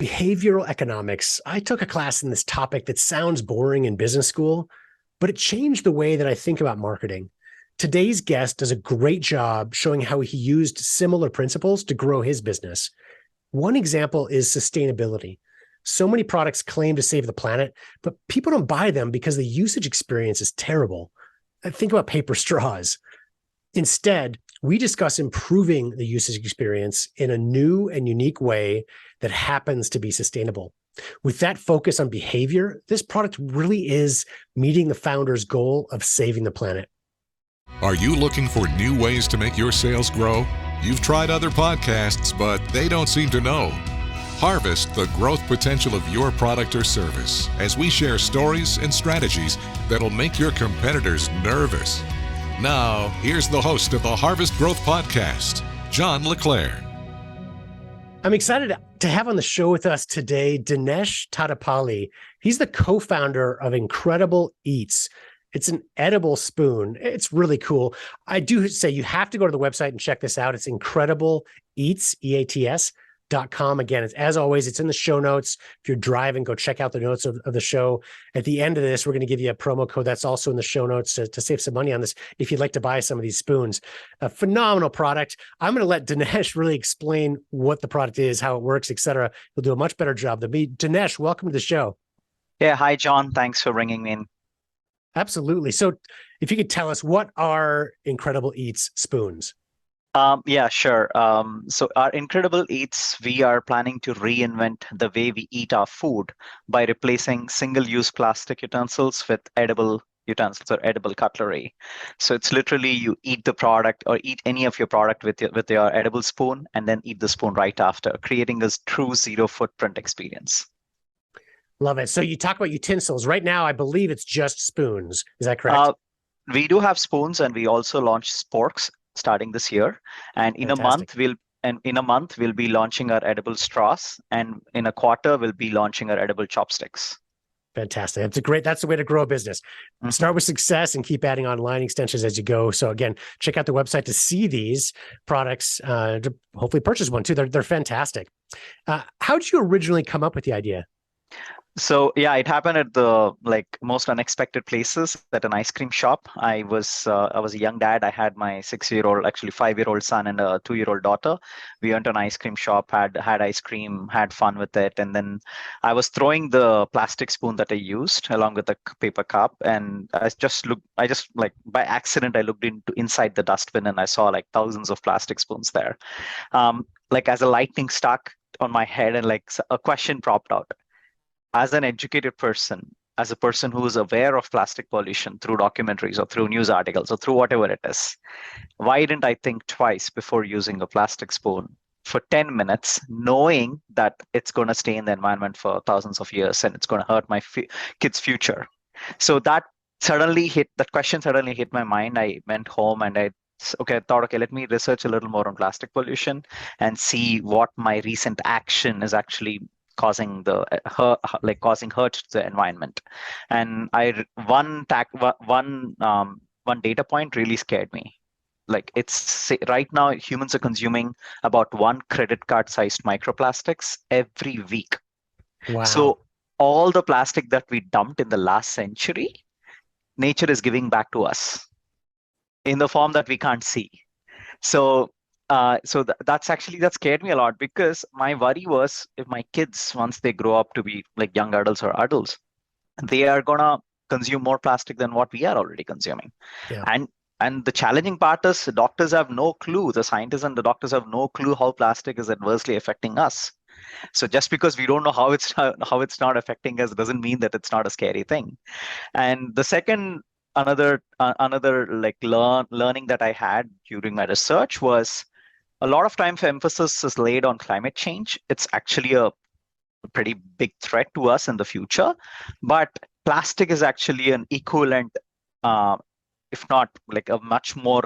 behavioral economics. I took a class in this topic that sounds boring in business school, but it changed the way that I think about marketing. Today's guest does a great job showing how he used similar principles to grow his business. One example is sustainability. So many products claim to save the planet, but people don't buy them because the usage experience is terrible. Think about paper straws. Instead, we discuss improving the usage experience in a new and unique way that happens to be sustainable. With that focus on behavior, this product really is meeting the founder's goal of saving the planet. Are you looking for new ways to make your sales grow? You've tried other podcasts, but they don't seem to know. Harvest the growth potential of your product or service as we share stories and strategies that'll make your competitors nervous. Now, here's the host of the Harvest Growth Podcast, John LeClaire. I'm excited to have on the show with us today, Dinesh Tadepalli. He's the co-founder of Incredible Eats. It's an edible spoon. It's really cool. I do say you have to go to the website and check this out. It's Incredible Eats, EATS.com. Again, as always, it's in the show notes. If you're driving, go check out the notes of the show. At the end of this, we're going to give you a promo code that's also in the show notes to save some money on this if you'd like to buy some of these spoons. A phenomenal product. I'm going to let Dinesh really explain what the product is, how it works, et cetera. He'll do a much better job than me. Dinesh, welcome to the show. Yeah, hi, John. Thanks for bringing me in. Absolutely. So if you could tell us, what are Incredible Eats spoons? Yeah, sure. So our Incredible Eats, we are planning to reinvent the way we eat our food by replacing single-use plastic utensils with edible utensils or edible cutlery. So it's literally you eat the product or eat any of your product with your edible spoon and then eat the spoon right after, creating this true zero footprint experience. Love it. So you talk about utensils. Right now, I believe it's just spoons. Is that correct? We do have spoons, and we also launched sporks starting this year. And in Fantastic. a month we'll be launching our edible straws, and in a quarter we'll be launching our edible chopsticks. Fantastic. That's the way to grow a business. Mm-hmm. Start with success and keep adding on line extensions as you go. So again, check out the website to see these products, to hopefully purchase one too. They're fantastic. How did you originally come up with the idea? So yeah, it happened at the most unexpected places. At an ice cream shop. I was a young dad. I had my 5-year-old son and a 2-year-old daughter. We went to an ice cream shop, had ice cream, had fun with it, and then I was throwing the plastic spoon that I used along with the paper cup, and I just by accident I looked inside the dustbin and I saw like thousands of plastic spoons there. As a lightning struck on my head, and a question popped out. As an educated person, as a person who is aware of plastic pollution through documentaries or through news articles or through whatever it is, why didn't I think twice before using a plastic spoon for 10 minutes, knowing that it's going to stay in the environment for thousands of years and it's going to hurt my kids' future? So that question suddenly hit my mind. I went home and I thought, let me research a little more on plastic pollution and see what my recent action is actually causing hurt to the environment. And one data point really scared me. Right now humans are consuming about 1 credit card sized microplastics every week. Wow. So all the plastic that we dumped in the last century, nature is giving back to us in the form that we can't see. So that scared me a lot, because my worry was, if my kids, once they grow up to be like young adults or adults, they are gonna consume more plastic than what we are already consuming. Yeah. And the challenging part is the doctors have no clue. The scientists and the doctors have no clue how plastic is adversely affecting us. So just because we don't know how it's not affecting us doesn't mean that it's not a scary thing. And the second another learning that I had during my research was, a lot of times emphasis is laid on climate change. It's actually a pretty big threat to us in the future, but plastic is actually an equivalent, if not a much more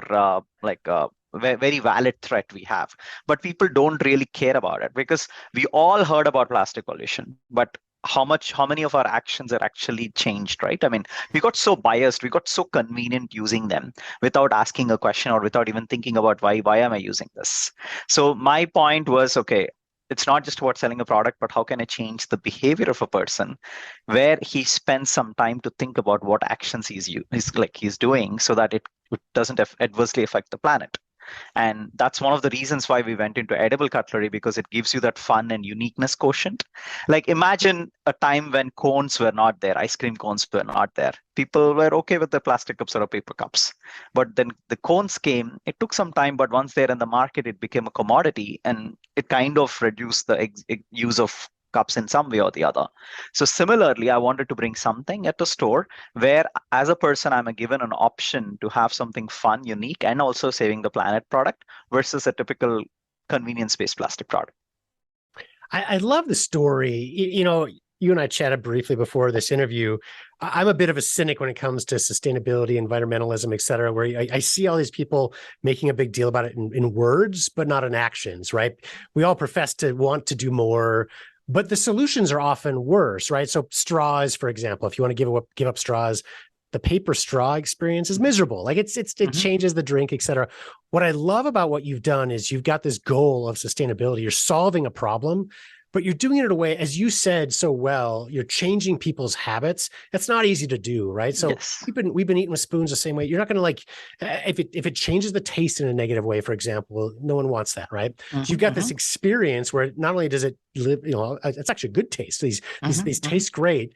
very valid threat we have. But people don't really care about it, because we all heard about plastic pollution, but how many of our actions are actually changed, right? I mean, we got so biased, we got so convenient using them without asking a question or without even thinking about why am I using this? So my point was, okay, it's not just about selling a product, but how can I change the behavior of a person where he spends some time to think about what actions he's doing so that it doesn't adversely affect the planet. And that's one of the reasons why we went into edible cutlery, because it gives you that fun and uniqueness quotient. Like imagine a time when cones were not there, ice cream cones were not there. People were okay with the plastic cups or paper cups. But then the cones came, it took some time, but once they're in the market, it became a commodity and it kind of reduced the use of cups in some way or the other. So similarly, I wanted to bring something at a store where as a person, I'm given an option to have something fun, unique, and also saving the planet product versus a typical convenience-based plastic product. I love the story. You and I chatted briefly before this interview. I'm a bit of a cynic when it comes to sustainability, environmentalism, et cetera, where I see all these people making a big deal about it in words, but not in actions, right? We all profess to want to do more, but the solutions are often worse, right? So straws, for example, if you want to give up straws, the paper straw experience is miserable. Like it changes the drink, et cetera. What I love about what you've done is you've got this goal of sustainability. You're solving a problem, but you're doing it in a way, as you said so well, you're changing people's habits. That's not easy to do, right? So yes. we've been eating with spoons the same way. You're not going to if it changes the taste in a negative way, for example, no one wants that, right? So you've got this experience where not only does it live, it's actually a good taste. These taste great.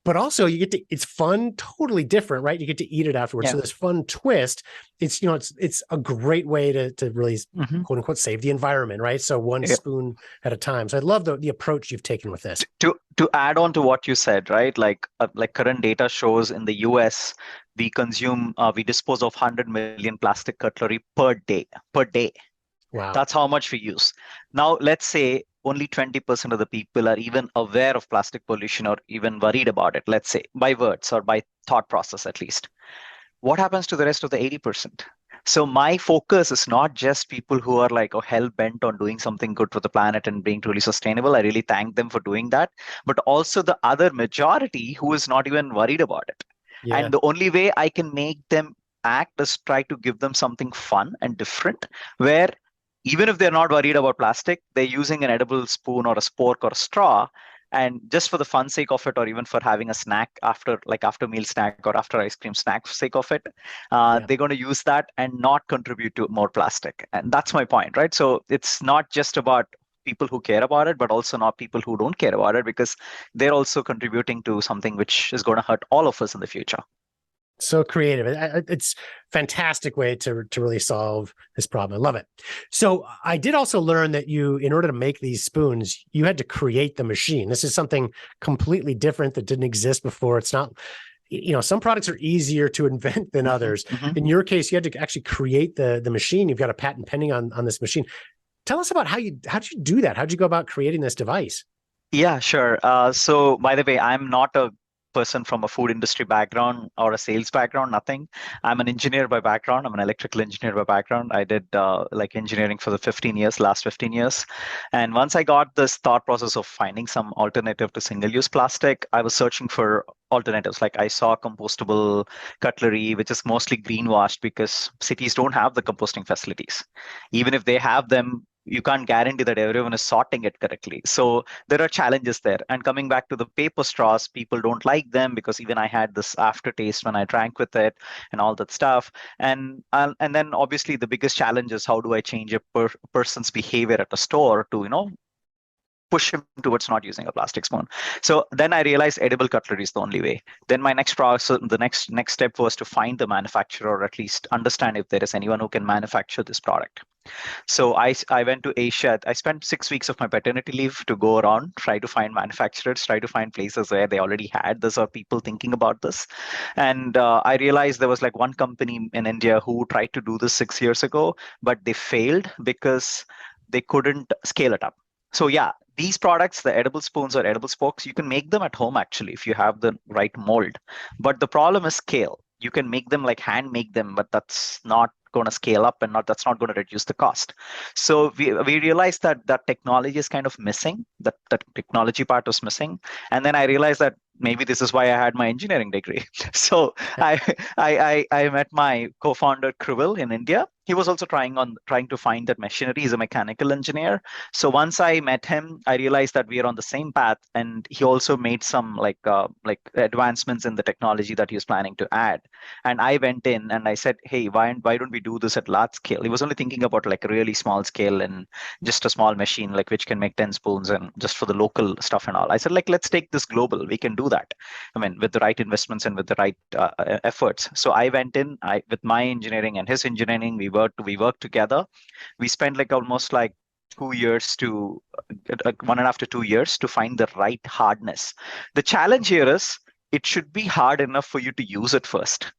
But also you get to, it's fun, totally different, right? You get to eat it afterwards. Yeah. So this fun twist, it's a great way to really quote unquote save the environment, right? So one spoon at a time. So I love the approach you've taken with this. To add on to what you said, right? Like current data shows in the US, we dispose of 100 million plastic cutlery per day. Wow. That's how much we use. Now, let's say only 20% of the people are even aware of plastic pollution or even worried about it, let's say, by words or by thought process at least. What happens to the rest of the 80%? So my focus is not just people who are hell-bent on doing something good for the planet and being truly sustainable. I really thank them for doing that. But also the other majority who is not even worried about it. Yeah. And the only way I can make them act is try to give them something fun and different, where even if they're not worried about plastic, they're using an edible spoon or a spork or a straw, and just for the fun sake of it, or even for having a snack after meal snack or after ice cream snack for sake of it, they're going to use that and not contribute to more plastic. And that's my point, right? So it's not just about people who care about it, but also not people who don't care about it, because they're also contributing to something which is going to hurt all of us in the future. So creative. It's fantastic way to really solve this problem. I love it. So I did also learn that in order to make these spoons, you had to create the machine. This is something completely different that didn't exist before. It's not, some products are easier to invent than others. In your case, you had to actually create the machine. You've got a patent pending on this machine. Tell us about how'd you do that? How'd you go about creating this device? Yeah, sure. So by the way, I'm not a person from a food industry background or a sales background, nothing. I'm an engineer by background. I'm an electrical engineer by background. I did engineering for the last 15 years. And once I got this thought process of finding some alternative to single-use plastic, I was searching for alternatives. Like I saw compostable cutlery, which is mostly greenwashed because cities don't have the composting facilities. Even if they have them, you can't guarantee that everyone is sorting it correctly. So there are challenges there. And coming back to the paper straws, people don't like them because even I had this aftertaste when I drank with it and all that stuff. And then obviously the biggest challenge is how do I change a person's behavior at a store to, push him towards not using a plastic spoon. So then I realized edible cutlery is the only way. Then my next process, the next step was to find the manufacturer, or at least understand if there is anyone who can manufacture this product. So I went to Asia. I spent 6 weeks of my paternity leave to go around, try to find manufacturers, try to find places where they already had this or people thinking about this. And I realized there was one company in India who tried to do this 6 years ago, but they failed because they couldn't scale it up. So yeah, these products, the edible spoons or edible sporks, you can make them at home actually if you have the right mold. But the problem is scale. You can make them hand make them, but that's not going to scale up and that's not going to reduce the cost. So we realized that technology is kind of missing, that technology part was missing. And then I realized that maybe this is why I had my engineering degree. So I met my co-founder Kruvil in India. he was also trying to find that machinery. He's a mechanical engineer. So once I met him, I realized that we are on the same path, and he also made some like advancements in the technology that he was planning to add. And I went in and I said, hey, why don't we do this at large scale? He was only thinking about like a really small scale and just a small machine like which can make 10 spoons and just for the local stuff and all. I said, like, let's take this global. We can do that. I mean, with the right investments and with the right efforts. So I went in, with my engineering and his engineering, we worked together. We spent like almost like 2 years to 1.5 to 2 years to find the right hardness. The challenge here is it should be hard enough for you to use it first,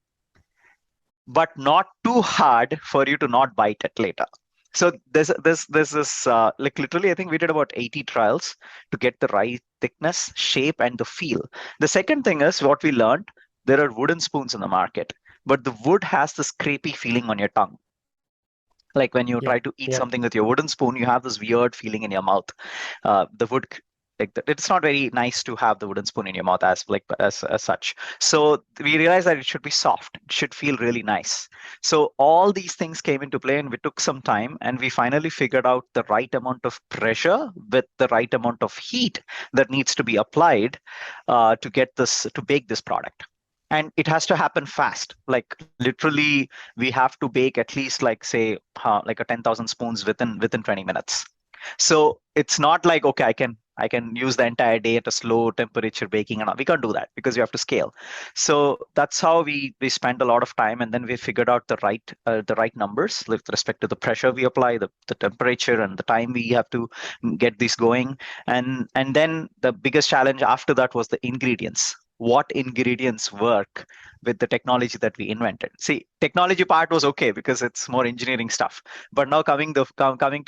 but not too hard for you to not bite it later. So there's this like literally, I think we did about 80 trials to get the right thickness, shape, and the feel. The second thing is what we learned: there are wooden spoons in the market, but the wood has this scrapey feeling on your tongue. Like when you Yeah. try to eat Yeah. something with your wooden spoon, you have this weird feeling in your mouth. The wood, like it's not very nice to have the wooden spoon in your mouth as such. So we realized that it should be soft. It should feel really nice. So all these things came into play, and we took some time, and we finally figured out the right amount of pressure with the right amount of heat that needs to be applied to bake this product. And it has to happen fast. Like literally, we have to bake at least like say like a 10,000 spoons within 20 minutes. So it's not like, okay, I can use the entire day at a slow temperature baking, and all. We can't do that because you have to scale. So that's how we spent a lot of time, and then we figured out the right numbers with respect to the pressure we apply, the temperature, and the time we have to get this going. And then the biggest challenge after that was the ingredients. What ingredients work with the technology that we invented? See, technology part was okay because it's more engineering stuff. But now coming to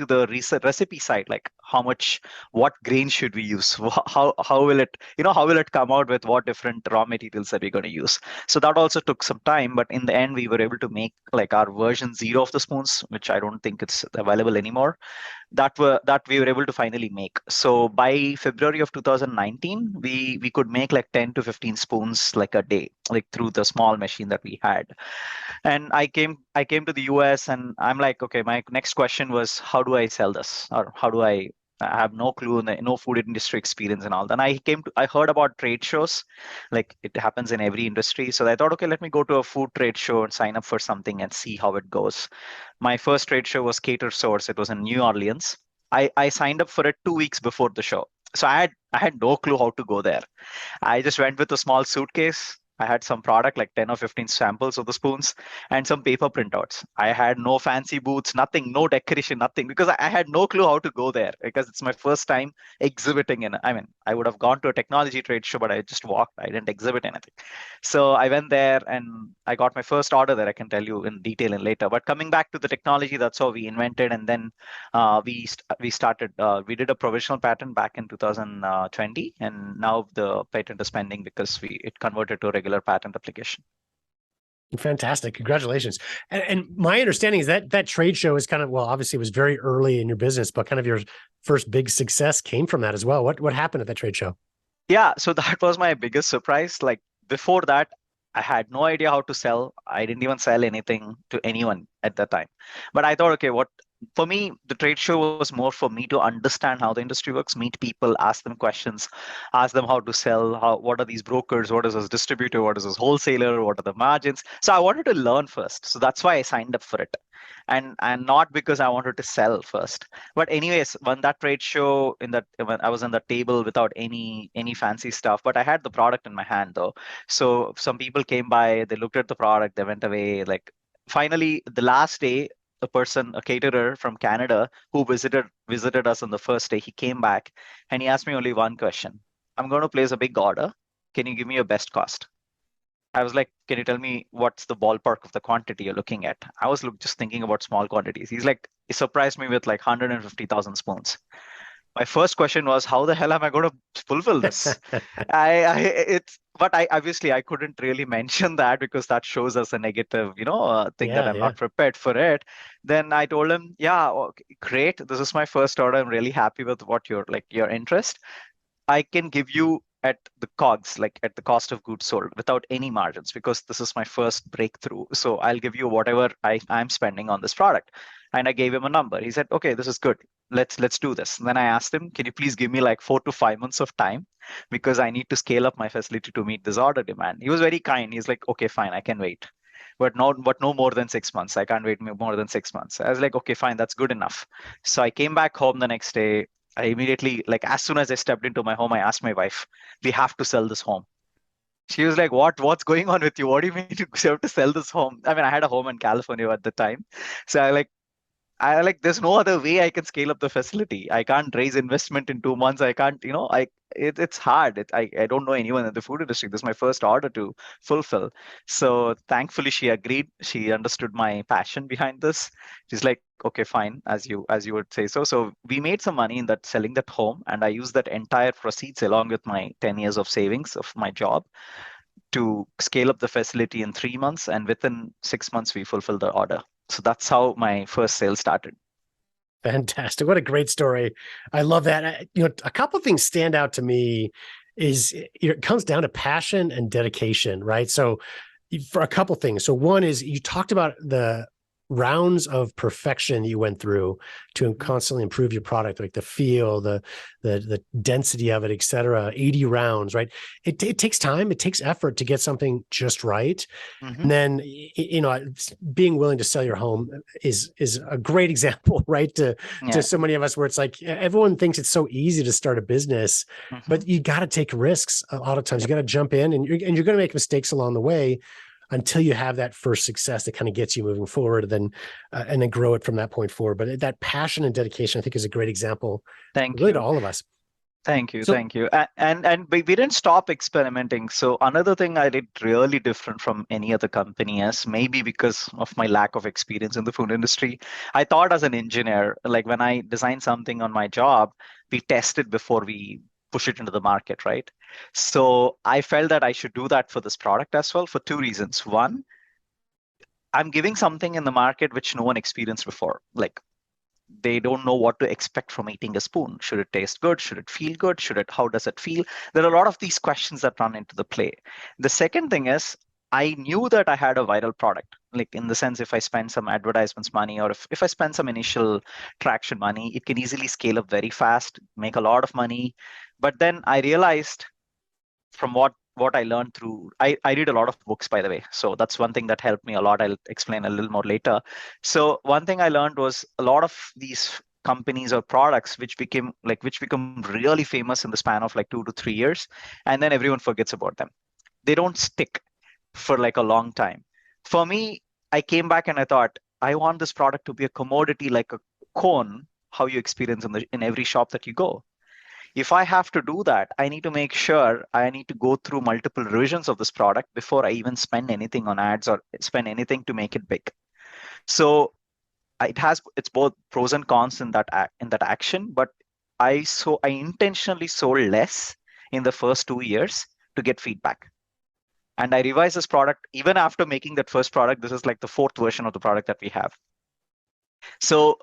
the recipe side, like what grain should we use? How will it come out with what different raw materials that we're going to use? So that also took some time, but in the end, we were able to make like our version 0 of the spoons, which I don't think it's available anymore. That we were able to finally make. So by February of 2019, we could make like 10 to 15 spoons like a day, like through the small machine that we had. And I came to the US, and I'm like, okay, my next question was, how do I sell this, or how do I have no clue, no food industry experience and all. Then I heard about trade shows, like it happens in every industry. So I thought, okay, let me go to a food trade show and sign up for something and see how it goes. My first trade show was Cater Source. It was in New Orleans. I signed up for it 2 weeks before the show. So I had no clue how to go there. I just went with a small suitcase. I had some product, like 10 or 15 samples of the spoons and some paper printouts. I had no fancy booths, nothing, no decoration, nothing, because I had no clue how to go there because it's my first time exhibiting I would have gone to a technology trade show, but I just walked. I didn't exhibit anything. So I went there and I got my first order there. I can tell you in detail in later. But coming back to the technology, that's how we invented. And then we did a provisional patent back in 2020. And now the patent is pending because it converted to a regular patent application. Fantastic. Congratulations. And my understanding is that trade show is kind of, well, obviously it was very early in your business, but kind of your first big success came from that as well. What happened at that trade show? Yeah, so that was my biggest surprise. Like before that, I had no idea how to sell. I didn't even sell anything to anyone at that time. But I thought, okay, for me, the trade show was more for me to understand how the industry works, meet people, ask them questions, ask them how to sell, what are these brokers, what is this distributor, what is this wholesaler, what are the margins. So I wanted to learn first. So that's why I signed up for it. And not because I wanted to sell first. But anyways, when that trade show, when I was on the table without any fancy stuff, but I had the product in my hand though. So some people came by, they looked at the product, they went away. Like finally, the last day, a caterer from Canada who visited us on the first day, he came back and he asked me only one question. I'm going to place a big order. Can you give me your best cost? I was like, can you tell me what's the ballpark of the quantity you're looking at? I was just thinking about small quantities. He surprised me with like 150,000 spoons. My first question was, how the hell am I going to fulfill this? But I obviously I couldn't really mention that because that shows us a negative, thing that I'm not prepared for it. Then I told him, yeah, okay, great. This is my first order. I'm really happy with what your interest. I can give you at the COGS, like at the cost of goods sold, without any margins, because this is my first breakthrough. So I'll give you whatever I'm spending on this product. And I gave him a number. He said, okay, this is good. Let's do this. And then I asked him, can you please give me like 4 to 5 months of time, because I need to scale up my facility to meet this order demand. He was very kind. He's like, okay, fine, I can wait. But no more than 6 months. I can't wait more than 6 months. I was like, okay, fine, that's good enough. So I came back home the next day. I immediately, like as soon as I stepped into my home, I asked my wife, we have to sell this home. She was like, what's going on with you? What do you mean you have to sell this home? I mean, I had a home in California at the time. So I like, there's no other way I can scale up the facility. I can't raise investment in 2 months. I can't, it's hard. I don't know anyone in the food industry. This is my first order to fulfill. So thankfully she agreed. She understood my passion behind this. She's like, okay, fine, as you would say so. So we made some money in that, selling that home, and I used that entire proceeds along with my 10 years of savings of my job to scale up the facility in 3 months, and within 6 months we fulfilled the order. So that's how my first sale started. Fantastic. What a great story. I love that. A couple of things stand out to me is it comes down to passion and dedication, right? So for a couple of things. So one is you talked about the rounds of perfection you went through to constantly improve your product, like the feel, the density of it, et cetera. 80 rounds, right? It takes time, it takes effort to get something just right. And then, being willing to sell your home is a great example, right? To so many of us, where it's like everyone thinks it's so easy to start a business, but you got to take risks. A lot of times you got to jump in, and you're going to make mistakes along the way, until you have that first success that kind of gets you moving forward, and then grow it from that point forward. But that passion and dedication, I think, is a great example. Thank really you to all of us. Thank you. And we didn't stop experimenting. So another thing I did really different from any other company is, maybe because of my lack of experience in the food industry, I thought as an engineer, like when I design something on my job, we test it before we push it into the market, right? So I felt that I should do that for this product as well, for 2 reasons. One, I'm giving something in the market which no one experienced before. Like, they don't know what to expect from eating a spoon. Should it taste good? Should it feel good? How does it feel? There are a lot of these questions that run into the play. The second thing is, I knew that I had a viral product, like in the sense, if I spend some advertisements money, or if I spend some initial traction money, it can easily scale up very fast, make a lot of money. But then I realized, from what I learned through, I read a lot of books, by the way. So that's one thing that helped me a lot. I'll explain a little more later. So one thing I learned was, a lot of these companies or products which become really famous in the span of like 2 to 3 years, and then everyone forgets about them. They don't stick for like a long time. For me, I came back and I thought, I want this product to be a commodity, like a cone, how you experience in every shop that you go. If I have to do that, I need to make sure I need to go through multiple revisions of this product before I even spend anything on ads or spend anything to make it big. So it's both pros and cons in that action, but I intentionally sold less in the first 2 years to get feedback. And I revised this product even after making that first product. This is like the 4th version of the product that we have. So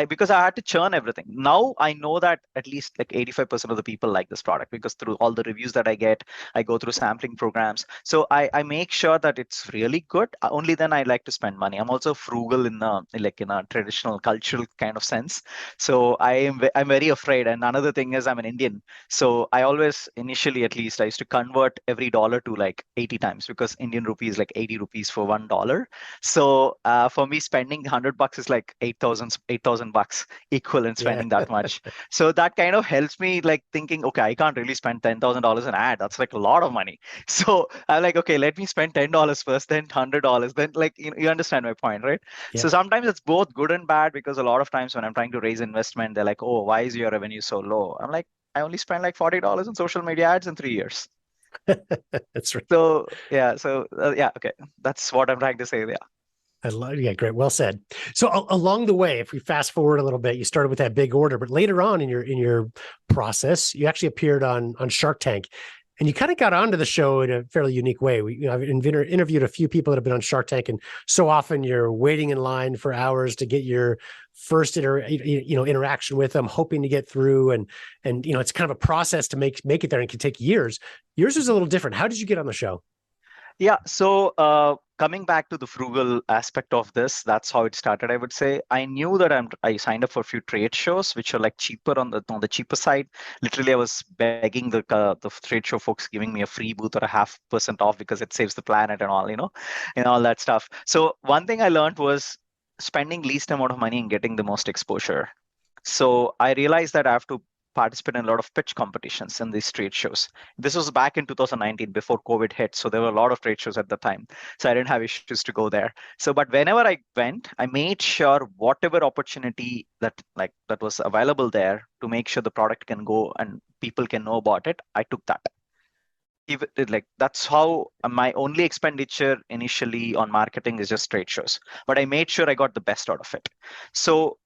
because I had to churn everything. Now I know that at least like 85% of the people like this product, because through all the reviews that I get, I go through sampling programs. So I make sure that it's really good. Only then I like to spend money. I'm also frugal in a traditional cultural kind of sense. So I'm very afraid. And another thing is, I'm an Indian. So I always, initially at least, I used to convert every dollar to like 80 times, because Indian rupee is like 80 rupees for $1. So for me, spending $100 is like 8,000 $8,000 equivalent spending that much. So that kind of helps me, like, thinking, okay, I can't really spend $10,000 an ad. That's like a lot of money. So I'm like, okay, let me spend $10 first, then $100, then, like, you understand my point, right? Yeah. So sometimes it's both good and bad, because a lot of times when I'm trying to raise investment, they're like, oh, why is your revenue so low? I'm like, I only spent like $40 in social media ads in 3 years. That's right. So yeah, okay, that's what I'm trying to say there. Yeah, great. Well said. So along the way, if we fast forward a little bit, you started with that big order, but later on in your process, you actually appeared on Shark Tank. And you kind of got onto the show in a fairly unique way. I've interviewed a few people that have been on Shark Tank, and so often you're waiting in line for hours to get your first interaction with them, hoping to get through, and it's kind of a process to make it there, and it can take years. Yours was a little different. How did you get on the show? Yeah. So coming back to the frugal aspect of this, that's how it started. I would say I knew that I signed up for a few trade shows, which are like cheaper on the cheaper side. Literally, I was begging the trade show folks giving me a free booth or a 0.5% off because it saves the planet and all, and all that stuff. So one thing I learned was spending least amount of money and getting the most exposure. So I realized that I have to participate in a lot of pitch competitions in these trade shows. This was back in 2019 before COVID hit. So there were a lot of trade shows at the time. So I didn't have issues to go there. So, but whenever I went, I made sure whatever opportunity that was available there to make sure the product can go and people can know about it, I took that. That's how my only expenditure initially on marketing is just trade shows. But I made sure I got the best out of it. So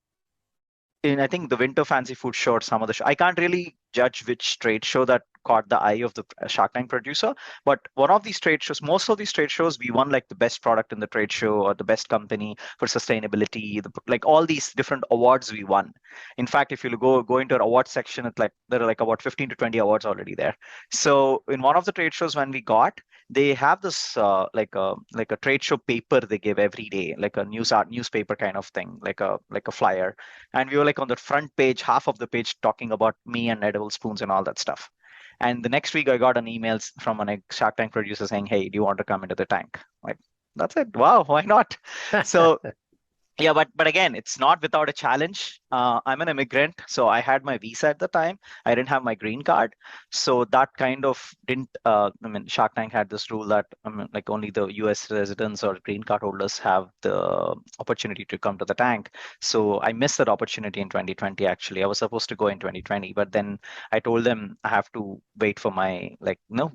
I think the Winter Fancy Food Show or some of the show, I can't really judge which trade show that caught the eye of the Shark Tank producer. But one of these trade shows, most of these trade shows, we won like the best product in the trade show or the best company for sustainability. Like all these different awards we won. In fact, if you go into our award section, it's like there are like about 15 to 20 awards already there. So in one of the trade shows when we got, they have this like a trade show paper they give every day, like a newspaper kind of thing, like a flyer. And we were like on the front page, half of the page talking about me and edible spoons and all that stuff. And the next week I got an email from a Shark Tank producer saying, "Hey, do you want to come into the tank?" Like, that's it. Wow, why not? So yeah, but again, it's not without a challenge. I'm an immigrant, so I had my visa at the time. I didn't have my green card, so that kind of didn't. Shark Tank had this rule that like only the U.S. residents or green card holders have the opportunity to come to the tank. So I missed that opportunity in 2020. Actually, I was supposed to go in 2020, but then I told them I have to wait for my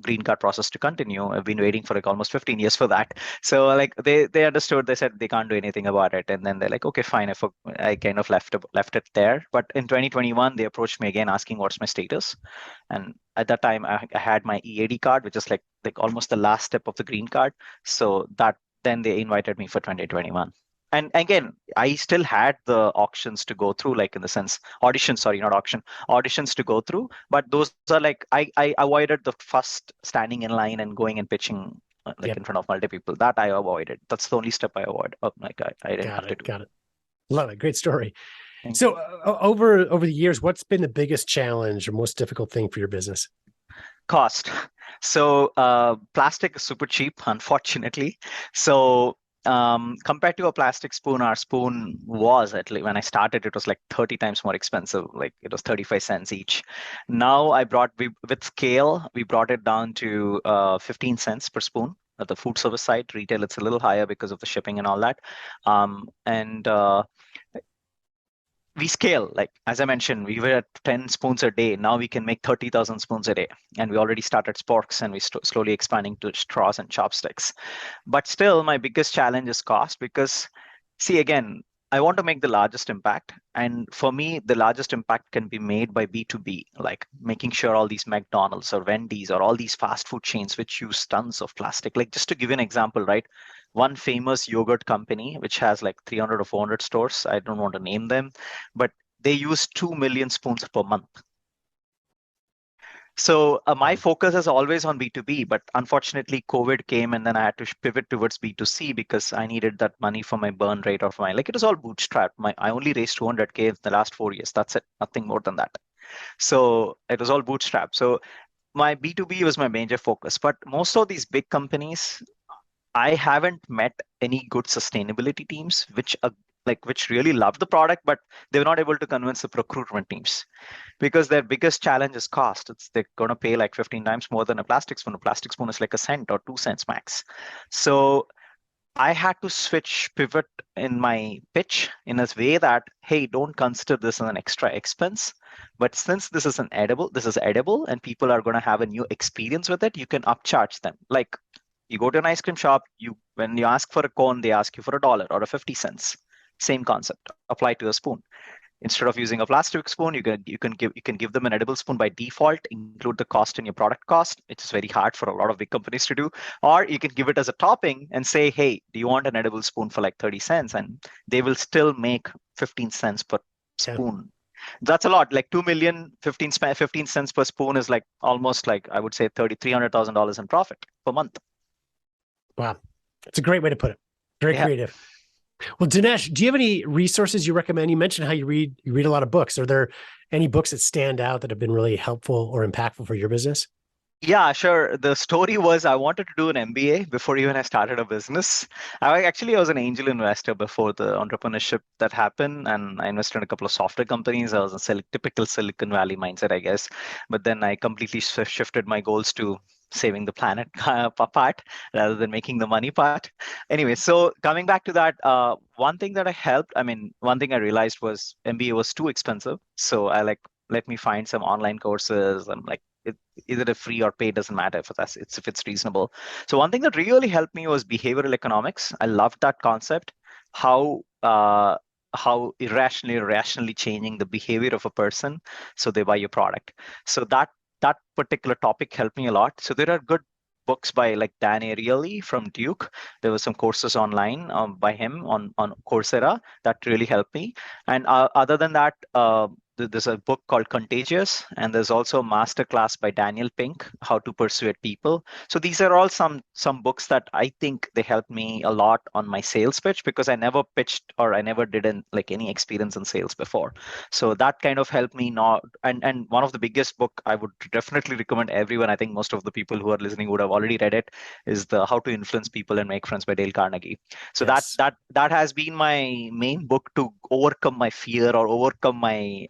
green card process to continue. I've been waiting for like almost 15 years for that. So like they understood. They said they can't do anything about it, and then they're like, okay, fine. I kind of left it there. But in 2021, they approached me again asking what's my status. And at that time, I had my EAD card, which is like almost the last step of the green card. So then they invited me for 2021. And again, I still had the auctions to go through, like in the sense auditions to go through. But those are like I avoided the first standing in line and going and pitching in front of multiple people. That I avoided. That's the only step I avoid. I didn't have to do. Got it. Love it. Great story. So over the years, what's been the biggest challenge or most difficult thing for your business? Cost. So plastic is super cheap, unfortunately. So compared to a plastic spoon, our spoon was, at least when I started, it was like 30 times more expensive. Like it was 35 cents each. Now with scale, we brought it down to 15 cents per spoon. At the food service side, retail, it's a little higher because of the shipping and all that. We scale, like as I mentioned, we were at 10 spoons a day. Now we can make 30,000 spoons a day, and we already started sporks, and we slowly expanding to straws and chopsticks. But still, my biggest challenge is cost, because see, again, I want to make the largest impact, and for me, the largest impact can be made by B2B, like making sure all these McDonald's or Wendy's or all these fast food chains which use tons of plastic. Like just to give you an example, right? One famous yogurt company, which has like 300 or 400 stores, I don't want to name them, but they use 2 million spoons per month. So my focus is always on B2B, but unfortunately COVID came, and then I had to pivot towards B2C because I needed that money for my burn rate of it was all bootstrapped. I only raised 200K in the last 4 years. That's it, nothing more than that. So it was all bootstrapped. So my B2B was my major focus, but most of these big companies, I haven't met any good sustainability teams which really love the product, but they're not able to convince the procurement teams, because their biggest challenge is cost. They're going to pay like 15 times more than a plastic spoon. A plastic spoon is like 1 cent or 2 cents max. So I had to pivot in my pitch in a way that, hey, don't consider this as an extra expense. But since this is edible and people are going to have a new experience with it, you can upcharge them. Like, you go to an ice cream shop, when you ask for a cone, they ask you for $1 or 50 cents. Same concept applied to a spoon. Instead of using a plastic spoon, you can give them an edible spoon by default, include the cost in your product cost, which is very hard for a lot of big companies to do. Or you can give it as a topping and say, hey, do you want an edible spoon for like 30 cents? And they will still make 15 cents per spoon. That's a lot. Like 2 million, 15 cents per spoon is like almost like, I would say $300,000 in profit per month. Wow. It's a great way to put it. Very creative. Well, Dinesh, do you have any resources you recommend? You mentioned how you read a lot of books. Are there any books that stand out that have been really helpful or impactful for your business? Yeah, sure. The story was I wanted to do an MBA before even I started a business. I was an angel investor before the entrepreneurship that happened, and I invested in a couple of software companies. I was a typical Silicon Valley mindset, I guess. But then I completely shifted my goals to saving the planet part rather than making the money part. Anyway, so coming back to that, one thing I realized was MBA was too expensive. So let me find some online courses. I'm like, either a free or paid, doesn't matter if it's reasonable. So one thing that really helped me was behavioral economics. I loved that concept, how rationally changing the behavior of a person so they buy your product. So that particular topic helped me a lot. So there are good books by like Dan Ariely from Duke. There were some courses online by him on Coursera that really helped me. And other than that, there's a book called Contagious, and there's also a masterclass by Daniel Pink, How to Persuade People. So these are all some books that I think they helped me a lot on my sales pitch, because I never pitched or I never did any experience in sales before. So that kind of helped me not. And one of the biggest book I would definitely recommend everyone, I think most of the people who are listening would have already read it, is the How to Influence People and Make Friends by Dale Carnegie. So yes, that has been my main book to overcome my fear or overcome my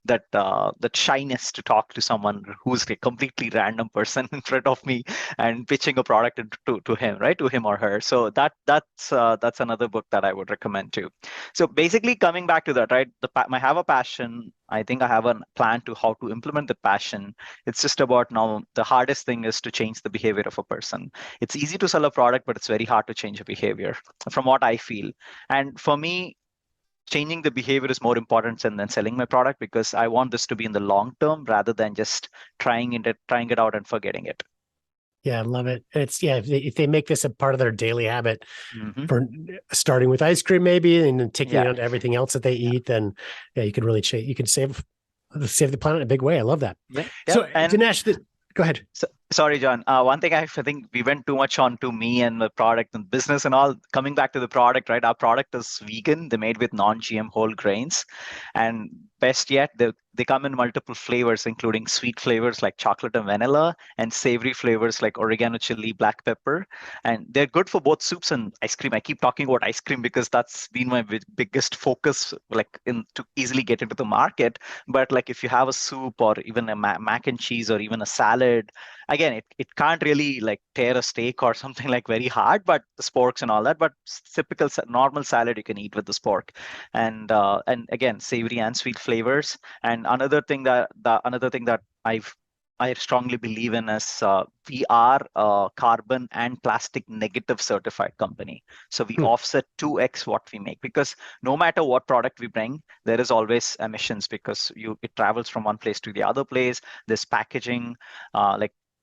that shyness to talk to someone who's a completely random person in front of me and pitching a product to him, right, to him or her. So that's another book that I would recommend too. So basically, coming back to that, right, I have a passion. I think I have a plan to how to implement the passion. It's just about now the hardest thing is to change the behavior of a person. It's easy to sell a product, but it's very hard to change a behavior, from what I feel. And for me, changing the behavior is more important than selling my product, because I want this to be in the long term rather than just trying it out and forgetting it. Yeah, I love it. If they make this a part of their daily habit, for starting with ice cream maybe, and then taking it on to everything else that they eat, then you can really change. You can save the planet in a big way. I love that. Yeah. So Dinesh, go ahead. Sorry, John. One thing I think we went too much on to me and the product and business and all. Coming back to the product, right? Our product is vegan. They're made with non-GM whole grains, and best yet, they come in multiple flavors, including sweet flavors like chocolate and vanilla, and savory flavors like oregano, chili, black pepper. And they're good for both soups and ice cream. I keep talking about ice cream because that's been my biggest focus, to easily get into the market. But like if you have a soup or even a mac and cheese or even a salad, again, it can't really like tear a steak or something like very hard, but the sporks and all that. But typical normal salad you can eat with the spork, and again, savory and sweet flavors. And another thing that I strongly believe in is we are a carbon and plastic negative certified company. So we offset 2x what we make, because no matter what product we bring, there is always emissions, because it travels from one place to the other place. There's packaging,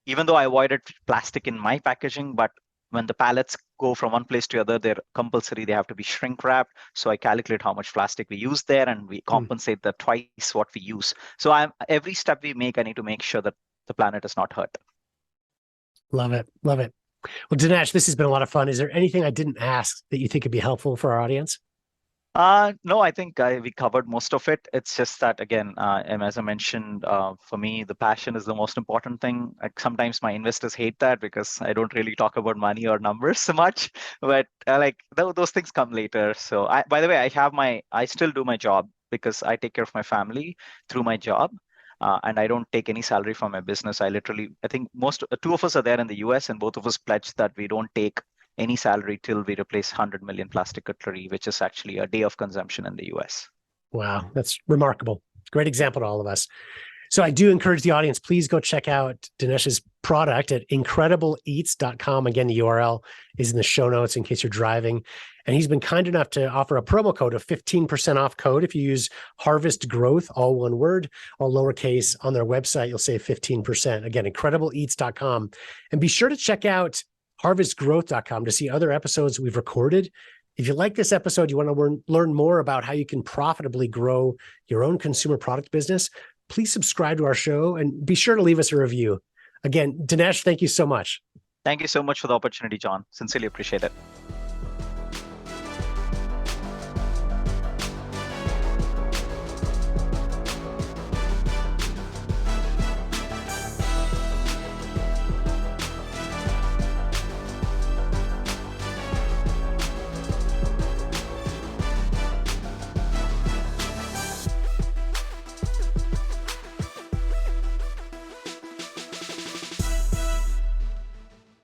even though I avoided plastic in my packaging, but when the pallets go from one place to the other, they're compulsory. They have to be shrink wrapped. So I calculate how much plastic we use there, and we compensate that twice what we use. So every step we make, I need to make sure that the planet is not hurt. Love it. Love it. Well, Dinesh, this has been a lot of fun. Is there anything I didn't ask that you think would be helpful for our audience? No, I think we covered most of it. It's just that, again, as I mentioned, for me, the passion is the most important thing. Sometimes my investors hate that because I don't really talk about money or numbers so much, but those things come later. So by the way, I still do my job because I take care of my family through my job. And I don't take any salary from my business. I think two of us are there in the US, and both of us pledged that we don't take any salary till we replace 100 million plastic cutlery, which is actually a day of consumption in the US. Wow, that's remarkable. Great example to all of us. So I do encourage the audience, please go check out Dinesh's product at incredibleeats.com. Again, the URL is in the show notes in case you're driving. And he's been kind enough to offer a promo code of 15% off code. If you use Harvest Growth, all one word, all lowercase, on their website, you'll save 15%. Again, incredibleeats.com. And be sure to check out harvestgrowth.com to see other episodes we've recorded. If you like this episode, you want to learn more about how you can profitably grow your own consumer product business, please subscribe to our show and be sure to leave us a review. Again, Dinesh, thank you so much. Thank you so much for the opportunity, John. Sincerely appreciate it.